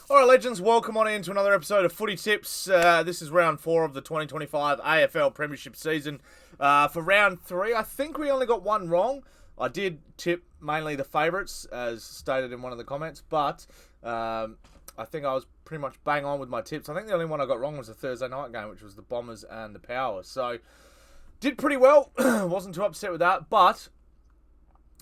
All right, legends, welcome on into another episode of Footy Tips. This is round 4 of the 2025 AFL Premiership season. For round 3, I think we only got one wrong. I did tip mainly the favourites, as stated in one of the comments, but I think I was pretty much bang on with my tips. I think the only one I got wrong was the Thursday night game, which was the Bombers and the Power. So, did pretty well. Wasn't too upset with that, but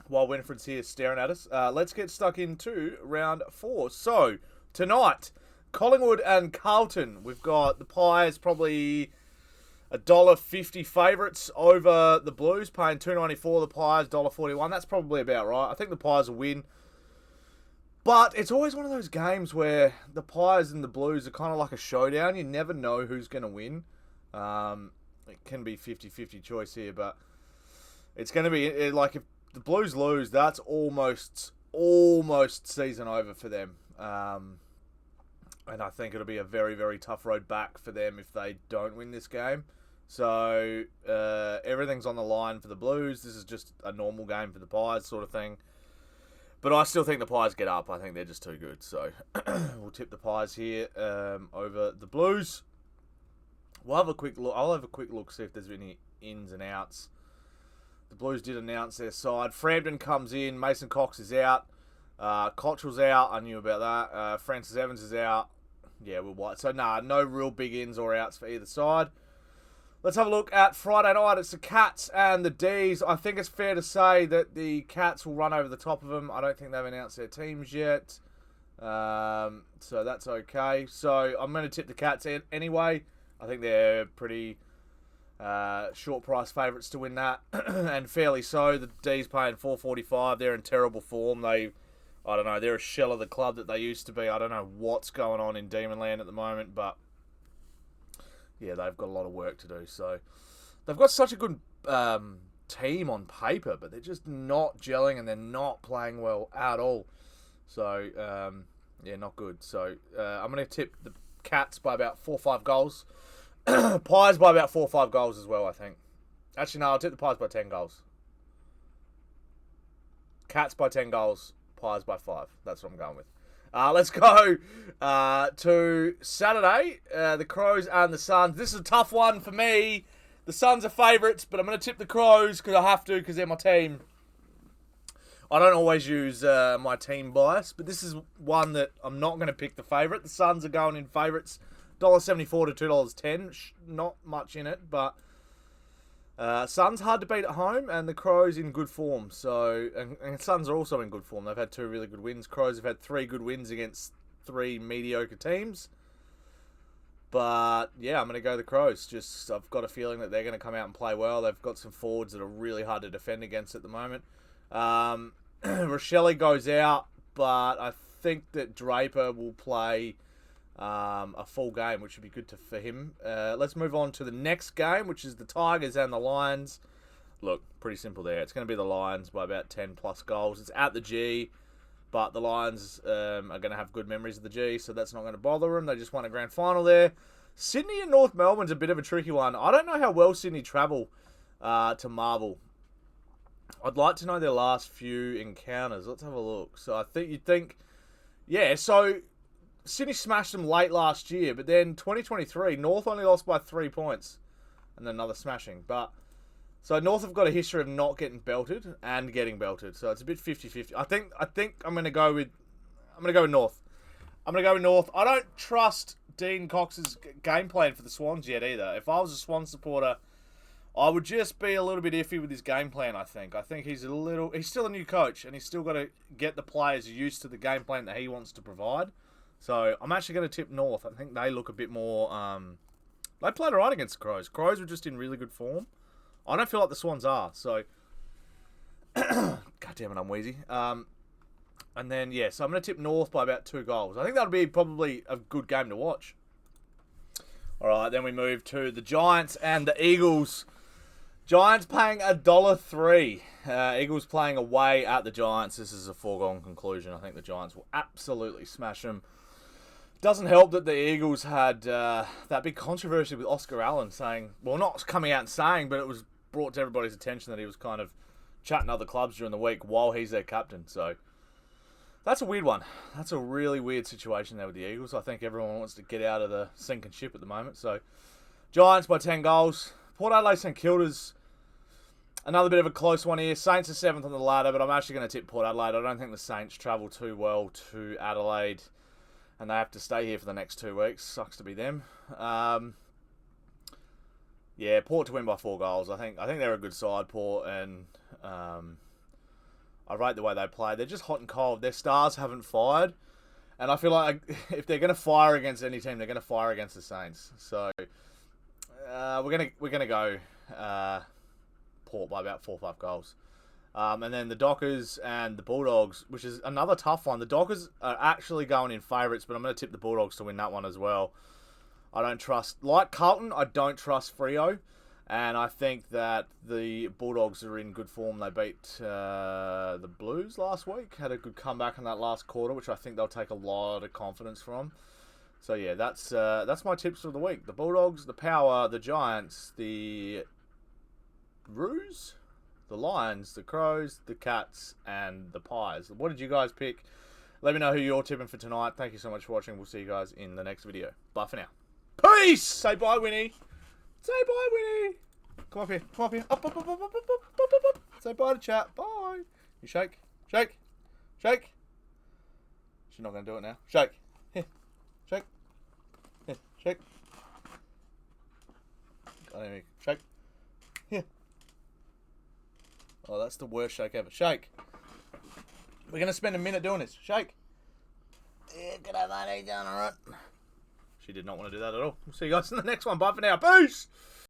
while Winifred's here staring at us, let's get stuck into round 4. So, tonight, Collingwood and Carlton. We've got the Pies probably $1.50 favourites over the Blues, paying $2.94. The Pies $1.41. That's probably about right. I think the Pies will win. But it's always one of those games where the Pies and the Blues are kind of like a showdown. You never know who's going to win. It can be 50-50 choice here, but it's going to be like if the Blues lose, that's almost season over for them. And I think it'll be a very, very tough road back for them if they don't win this game. So everything's on the line for the Blues. This is just a normal game for the Pies sort of thing. But I still think the Pies get up. I think they're just too good. So we'll tip the Pies here over the Blues. We'll have a quick look. I'll have a quick look, see if there's any ins and outs. The Blues did announce their side. Frampton comes in. Mason Cox is out. Cottrell's out. I knew about that. Francis Evans is out. Yeah, we're white. So, no real big ins or outs for either side. Let's have a look at Friday night. It's the Cats and the D's. I think it's fair to say that the Cats will run over the top of them. I don't think they've announced their teams yet. So that's okay. So I'm going to tip the Cats in anyway. I think they're pretty short price favourites to win that. And fairly so. The D's paying $4.45. They're in terrible form. I don't know, they're a shell of the club that they used to be. I don't know what's going on in Demonland at the moment, but yeah, they've got a lot of work to do. So they've got such a good team on paper, but they're just not gelling and they're not playing well at all. So, yeah, not good. So I'm going to tip the Cats by about 4 or 5 goals. Pies by about 4 or 5 goals as well, I think. Actually, no, I'll tip the Pies by 10 goals. Cats by 10 goals. Pies by 5. That's what I'm going with. Let's go to Saturday. The Crows and the Suns. This is a tough one for me. The Suns are favourites, but I'm going to tip the Crows because I have to because they're my team. I don't always use my team bias, but this is one that I'm not going to pick the favourite. The Suns are going in favourites. $1.74 to $2.10. Not much in it, but Suns hard to beat at home, and the Crows in good form. So, and Suns are also in good form. They've had 2 really good wins. Crows have had 3 good wins against 3 mediocre teams. But yeah, I'm going to go the Crows. Just I've got a feeling that they're going to come out and play well. They've got some forwards that are really hard to defend against at the moment. Rochelle goes out, but I think that Draper will play a full game, which would be good for him. Let's move on to the next game, which is the Tigers and the Lions. Look, pretty simple there. It's going to be the Lions by about 10 plus goals. It's at the G, but the Lions are going to have good memories of the G, so that's not going to bother them. They just won a grand final there. Sydney and North Melbourne's a bit of a tricky one. I don't know how well Sydney travel to Marvel. I'd like to know their last few encounters. Let's have a look. So I think you'd think, yeah, so Sydney smashed them late last year, but then 2023, North only lost by 3 points. And then another smashing. But so North have got a history of not getting belted and getting belted. So it's a bit 50-50. I think I'm going to go with North. I'm going to go with North. I don't trust Dean Cox's game plan for the Swans yet either. If I was a Swan supporter, I would just be a little bit iffy with his game plan, I think. I think he's still a new coach, and he's still got to get the players used to the game plan that he wants to provide. So I'm actually going to tip North. I think they look a bit more. They played alright against the Crows. Crows were just in really good form. I don't feel like the Swans are. So, God damn it, I'm wheezy. And then so I'm going to tip North by about 2 goals. I think that'll be probably a good game to watch. All right, then we move to the Giants and the Eagles. Giants paying $1.03. Eagles playing away at the Giants. This is a foregone conclusion. I think the Giants will absolutely smash them. Doesn't help that the Eagles had that big controversy with Oscar Allen saying, well, not coming out and saying, but it was brought to everybody's attention that he was kind of chatting other clubs during the week while he's their captain. So That's a weird one. That's a really weird situation there with the Eagles. I think everyone wants to get out of the sinking ship at the moment. So, Giants by 10 goals. Port Adelaide St Kilda's another bit of a close one here. Saints are 7th on the ladder, but I'm actually going to tip Port Adelaide. I don't think the Saints travel too well to Adelaide, and they have to stay here for the next 2 weeks. Sucks to be them. Yeah, Port to win by 4 goals. I think they're a good side, Port, and I rate the way they play. They're just hot and cold. Their stars haven't fired, and I feel like if they're going to fire against any team, they're going to fire against the Saints. So we're gonna go Port by about 4 or 5 goals. And then the Dockers and the Bulldogs, which is another tough one. The Dockers are actually going in favourites, but I'm going to tip the Bulldogs to win that one as well. I don't trust, like Carlton, I don't trust Freo. And I think that the Bulldogs are in good form. They beat the Blues last week. Had a good comeback in that last quarter, which I think they'll take a lot of confidence from. So yeah, that's my tips for the week. The Bulldogs, the Power, the Giants, the Roos, the Lions, the Crows, the Cats, and the Pies. What did you guys pick? Let me know who you're tipping for tonight. Thank you so much for watching. We'll see you guys in the next video. Bye for now. Peace! Say bye, Winnie. Say bye, Winnie. Come up here. Come up here. Up, up, up, up, up, up, up, up, up. Say bye to chat. Bye. You shake. Shake. Shake. She's not going to do it now. Shake. Here. Shake. Here. Shake. Shake. Here. Oh, that's the worst shake ever. Shake. We're going to spend a minute doing this. Shake. Yeah, g'day, mate. How you doing? All right. She did not want to do that at all. We'll see you guys in the next one. Bye for now. Peace!